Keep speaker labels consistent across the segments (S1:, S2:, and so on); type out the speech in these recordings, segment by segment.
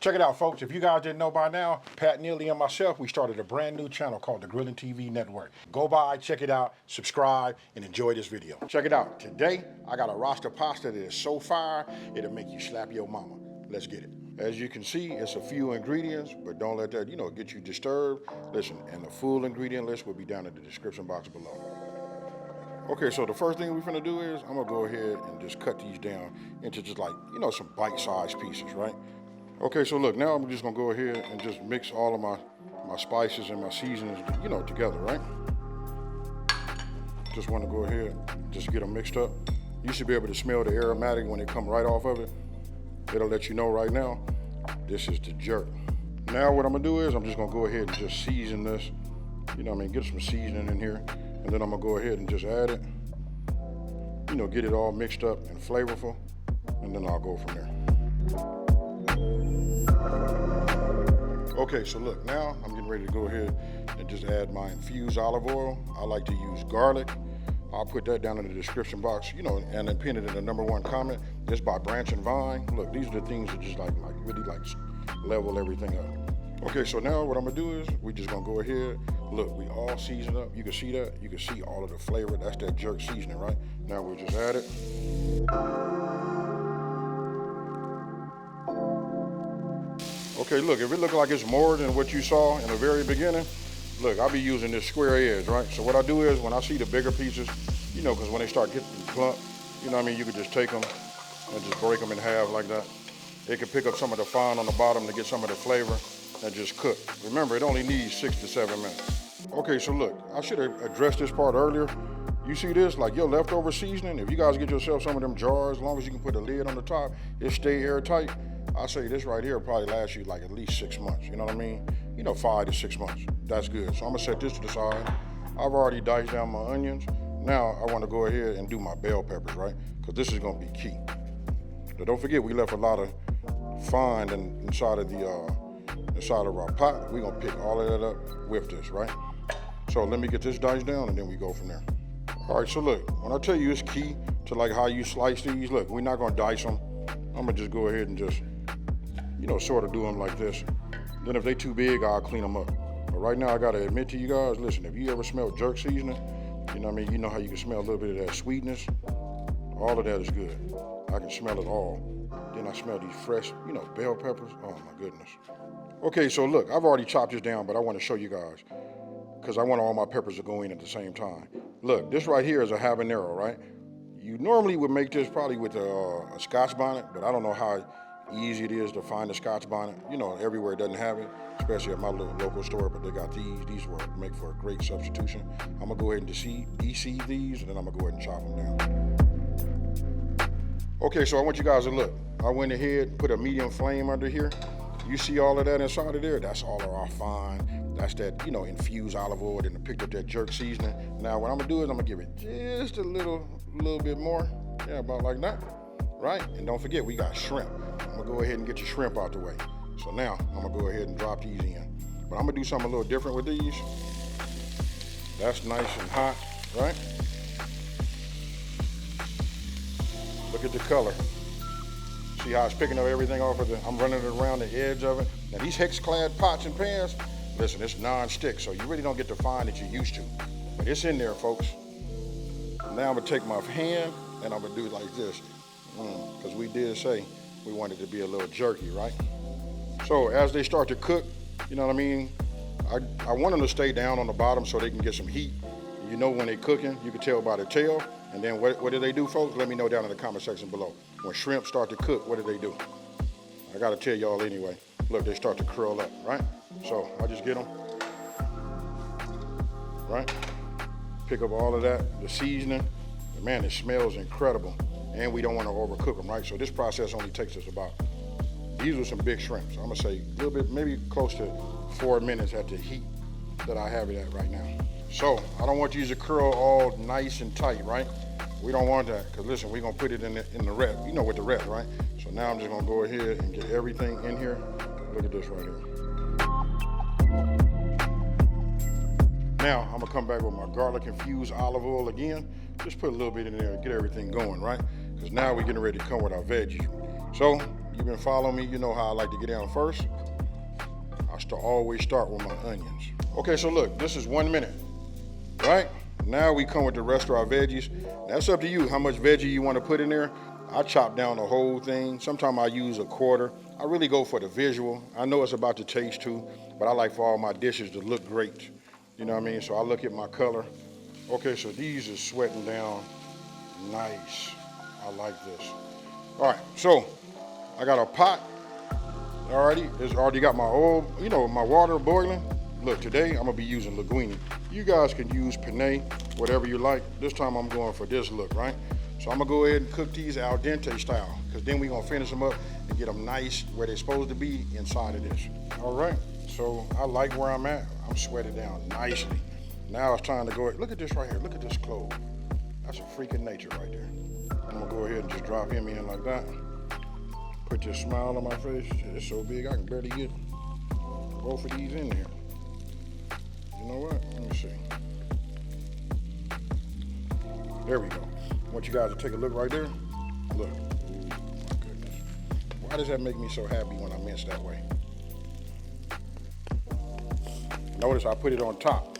S1: Check it out, folks. If you guys didn't know by now, Pat Neely and myself, we started a brand new channel called the Grillin TV Network. Go by, check it out, subscribe, and enjoy this video. Check it out. Today, I got a Rasta pasta that is so fire, it'll make you slap your mama. Let's get it. As you can see, it's a few ingredients, but don't let that, get you disturbed. Listen, and the full ingredient list will be down in the description box below. Okay, so the first thing we're gonna do is I'm gonna go ahead and just cut these down into just like, some bite-sized pieces, right? Okay, so look, now I'm just gonna go ahead and just mix all of my spices and my seasonings, together, right? Just wanna go ahead and just get them mixed up. You should be able to smell the aromatic when they come right off of it. It'll let you know right now, this is the jerk. Now what I'm gonna do is I'm just gonna go ahead and just season this, get some seasoning in here, and then I'm gonna go ahead and just add it, get it all mixed up and flavorful, and then I'll go from there. Okay, so look, now I'm getting ready to go ahead and just add my infused olive oil. I like to use garlic. I'll put that down in the description box, and then pin it in the #1 comment. It's by Branch and Vine. Look, these are the things that just really level everything up. Okay, so now what I'm gonna do is we just gonna go ahead. Look, we all seasoned up. You can see that. You can see all of the flavor. That's that jerk seasoning, right? Now we'll just add it. Okay, look, if it looks like it's more than what you saw in the very beginning, look, I'll be using this square edge, right? So what I do is when I see the bigger pieces, because when they start getting plump, you can just take them and just break them in half like that. It can pick up some of the fine on the bottom to get some of the flavor and just cook. Remember, it only needs 6 to 7 minutes. Okay, so look, I should have addressed this part earlier. You see this, like your leftover seasoning, if you guys get yourself some of them jars, as long as you can put a lid on the top, it stay airtight. I say this right here probably lasts you like at least 6 months, you know what I mean? 5 to 6 months, that's good. So I'm gonna set this to the side. I've already diced down my onions. Now I wanna go ahead and do my bell peppers, right? Because this is gonna be key. But don't forget, we left a lot of fine inside of our pot. We're gonna pick all of that up with this, right? So let me get this diced down and then we go from there. All right, so look, when I tell you it's key to how you slice these, look, we're not gonna dice them. I'm gonna just go ahead and just, sort of do them like this. Then if they too big, I'll clean them up. But right now, I gotta admit to you guys, listen, if you ever smell jerk seasoning, you know how you can smell a little bit of that sweetness? All of that is good. I can smell it all. Then I smell these fresh, bell peppers. Oh my goodness. Okay, so look, I've already chopped this down, but I wanna show you guys because I want all my peppers to go in at the same time. Look, this right here is a habanero, right? You normally would make this probably with a Scotch bonnet, but I don't know how easy it is to find a Scotch bonnet. Everywhere it doesn't have it, especially at my little local store, but they got these. These will make for a great substitution. I'm gonna go ahead and de-seed these, and then I'm gonna go ahead and chop them down. Okay, so I want you guys to look. I went ahead and put a medium flame under here. You see all of that inside of there? That's all of our fine. That's that, infused olive oil, and picked up that jerk seasoning. Now what I'm gonna do is I'm gonna give it just a little bit more. Yeah, about like that, right? And don't forget, we got shrimp. I'm gonna go ahead and get your shrimp out the way. So now I'm gonna go ahead and drop these in. But I'm gonna do something a little different with these. That's nice and hot, right? Look at the color. See how it's picking up everything off of I'm running it around the edge of it. Now these hex-clad pots and pans, listen, it's non-stick, so you really don't get the fine that you're used to. But it's in there, folks. Now I'm gonna take my hand and I'm gonna do it like this. Because we did say we wanted it to be a little jerky, right? So as they start to cook, you know what I mean? I want them to stay down on the bottom so they can get some heat. When they're cooking, you can tell by the tail. And then what do they do, folks? Let me know down in the comment section below. When shrimp start to cook, what do they do? I gotta tell y'all anyway. Look, they start to curl up, right? So I just get them, right? Pick up all of that, the seasoning. And man, it smells incredible. And we don't want to overcook them, right? So this process only takes us these were some big shrimps. So I'm gonna say a little bit, maybe close to 4 minutes at the heat that I have it at right now. So I don't want these to curl all nice and tight, right? We don't want that, because listen, we're gonna put it in the rest, with the rest, right? So now I'm just gonna go ahead and get everything in here. Look at this right here. Now I'm gonna come back with my garlic infused olive oil again. Just put a little bit in there and get everything going, right? Because now we're getting ready to come with our veggies. So you've been following me, you know how I like to get down first. I always start with my onions. Okay, so look, this is 1 minute, right? Now we come with the rest of our veggies. That's up to you how much veggie you want to put in there. I chop down the whole thing. Sometimes I use a quarter. I really go for the visual. I know it's about the taste too, but I like for all my dishes to look great. You know what I mean? So I look at my color. Okay, so these are sweating down nice. I like this. All right, so I got a pot. Alrighty, it's already got my oil, you know, my water boiling. Look, today I'm gonna be using linguine. You guys can use penne, whatever you like. This time I'm going for this look, right? So I'm gonna go ahead and cook these al dente style, because then we're gonna finish them up and get them nice where they're supposed to be inside of this. All right, so I like where I'm at. I'm sweated down nicely. Now it's time to go ahead. Look at this right here, look at this clove. That's a freaking nature right there. I'm gonna go ahead and just drop him in like that. Put this smile on my face. It's so big I can barely get both of these in there. You know what? Let me see. There we go. I want you guys to take a look right there. Look. Ooh, my goodness. Why does that make me so happy when I mince that way? Notice I put it on top,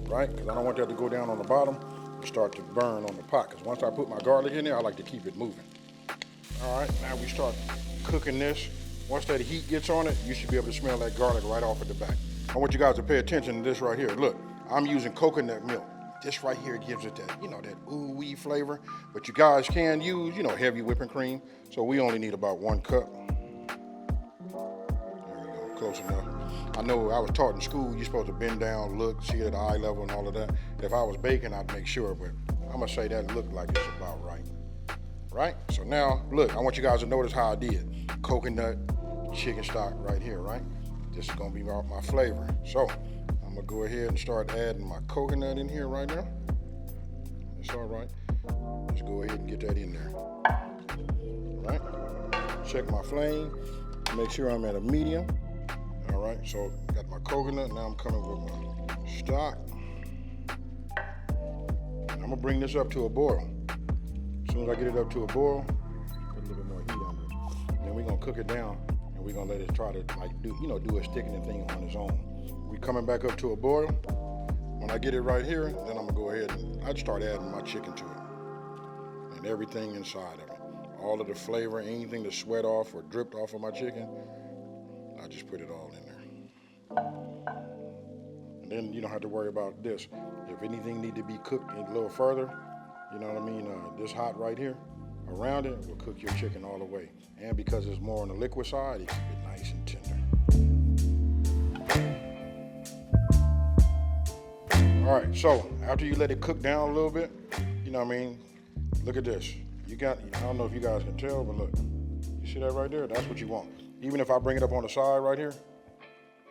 S1: right? Because I don't want that to go down on the bottom and start to burn on the pot. Because once I put my garlic in there, I like to keep it moving. All right, now we start cooking this. Once that heat gets on it, you should be able to smell that garlic right off at the back. I want you guys to pay attention to this right here. Look, I'm using coconut milk. This right here gives it that, you know, that ooh-wee flavor. But you guys can use, you know, heavy whipping cream. So we only need about 1 cup. There we go, close enough. I know I was taught in school, you're supposed to bend down, look, see it at the eye level and all of that. If I was baking, I'd make sure, but I'm gonna say that looked like it's about right. Right? So now, look, I want you guys to notice how I did. Coconut, chicken stock right here, right? This is gonna be my flavor. So, I'm gonna go ahead and start adding my coconut in here right now. It's all right. Let's go ahead and get that in there. Right? Check my flame, make sure I'm at a medium. All right, so got my coconut, now I'm coming with my stock. I'm gonna bring this up to a boil. As soon as I get it up to a boil, put a little bit more heat on it. Then we're gonna cook it down and we're gonna let it try to do a thickening thing on its own. We coming back up to a boil. When I get it right here, then I'm gonna go ahead and I'd start adding my chicken to it. And everything inside of it. All of the flavor, anything that sweat off or dripped off of my chicken, I just put it all in there. And then you don't have to worry about this. If anything need to be cooked a little further, you know what I mean? This hot right here, around it will cook your chicken all the way. And because it's more on the liquid side, it keep it nice and tender. All right, so after you let it cook down a little bit, you know what I mean? Look at this. I don't know if you guys can tell, but look, you see that right there? That's what you want. Even if I bring it up on the side right here,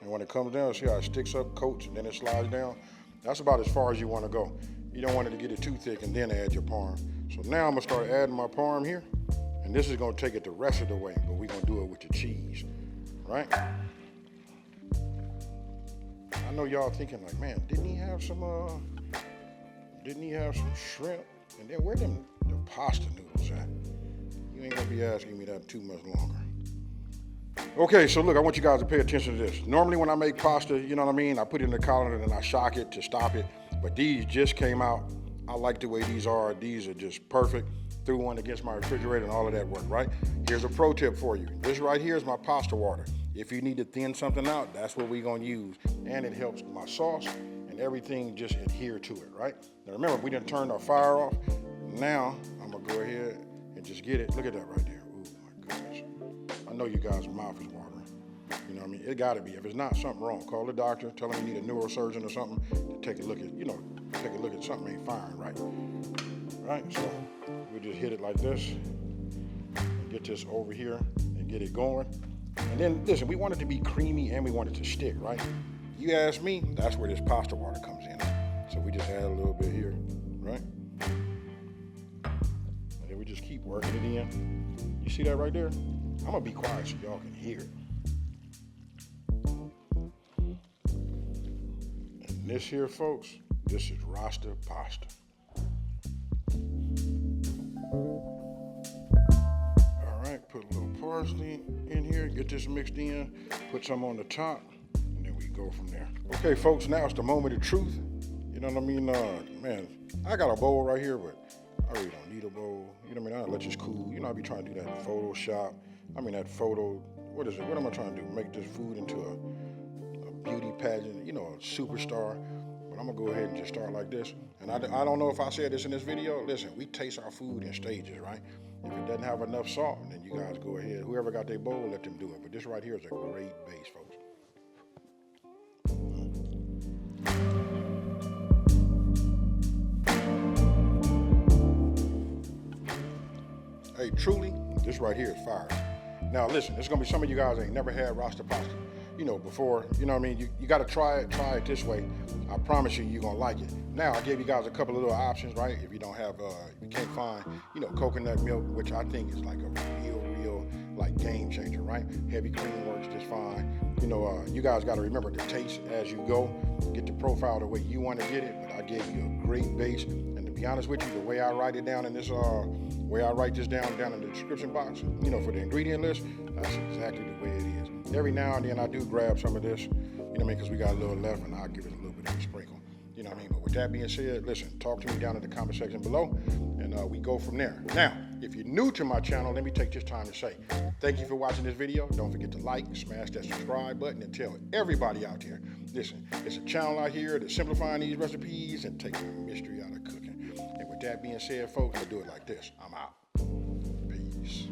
S1: and when it comes down, see how it sticks up, coats, and then it slides down? That's about as far as you want to go. You don't want it to get it too thick and then add your parm. So now I'm gonna start adding my parm here, and this is gonna take it the rest of the way, but we're gonna do it with the cheese, right? I know y'all thinking like, man, didn't he have some shrimp? And then where the pasta noodles at? You ain't gonna be asking me that too much longer. Okay, so look, I want you guys to pay attention to this. Normally when I make pasta, you know what I mean? I put it in the colander and I shock it to stop it. But these just came out. I like the way these are. These are just perfect. Threw one against my refrigerator and all of that work, right? Here's a pro tip for you. This right here is my pasta water. If you need to thin something out, that's what we're gonna use. And it helps my sauce and everything just adhere to it, right? Now remember, we didn't turn our fire off. Now, I'm gonna go ahead and just get it. Look at that right there. Ooh, my goodness. I know you guys' mouth is watering. You know what I mean? It gotta be. If it's not, something wrong. Call the doctor, tell him you need a neurosurgeon or something to take a look at, something ain't firing right. Right, so we just hit it like this, and get this over here and get it going. And then, listen, we want it to be creamy and we want it to stick, right? You ask me, that's where this pasta water comes in. So we just add a little bit here, right? And then we just keep working it in. You see that right there? I'm gonna be quiet so y'all can hear it. And this here, folks, this is Rasta pasta. All right, put a little parsley in here, get this mixed in, put some on the top, and then we go from there. Okay, folks, now it's the moment of truth. You know what I mean? Man, I got a bowl right here, but I really don't need a bowl. You know what I mean? I let this cool. You know, I be trying to do that in Photoshop. I mean, that photo, what is it? What am I trying to do? Make this food into a beauty pageant, you know, a superstar. But I'm gonna go ahead and just start like this. And I don't know if I said this in this video. Listen, we taste our food in stages, right? If it doesn't have enough salt, then you guys go ahead. Whoever got their bowl, let them do it. But this right here is a great base, folks. Hey, truly, this right here is fire. Now listen, there's gonna be some of you guys that ain't never had Rasta pasta, you know, before. You know what I mean? You gotta try it this way. I promise you're gonna like it. Now I gave you guys a couple of little options, right? If you don't have, you can't find, you know, coconut milk, which I think is like a real like game changer, right? Heavy cream works just fine. You know, you guys gotta remember to taste as you go. Get the profile the way you want to get it. But I gave you a great base, and to be honest with you, the way I write it down in this, way I write this down in the description box, you know, for the ingredient list, that's exactly the way it is. Every now and then I do grab some of this, you know what I mean, because we got a little left, and I'll give it a little bit of a sprinkle. You know what I mean? But with that being said, listen, talk to me down in the comment section below, and we go from there. Now, if you're new to my channel, let me take this time to say thank you for watching this video. Don't forget to like, smash that subscribe button, and tell everybody out there, listen, it's a channel out here that's simplifying these recipes and taking the mystery out of cooking. And with that being said, folks, I'll do it like this. I'm out. Peace.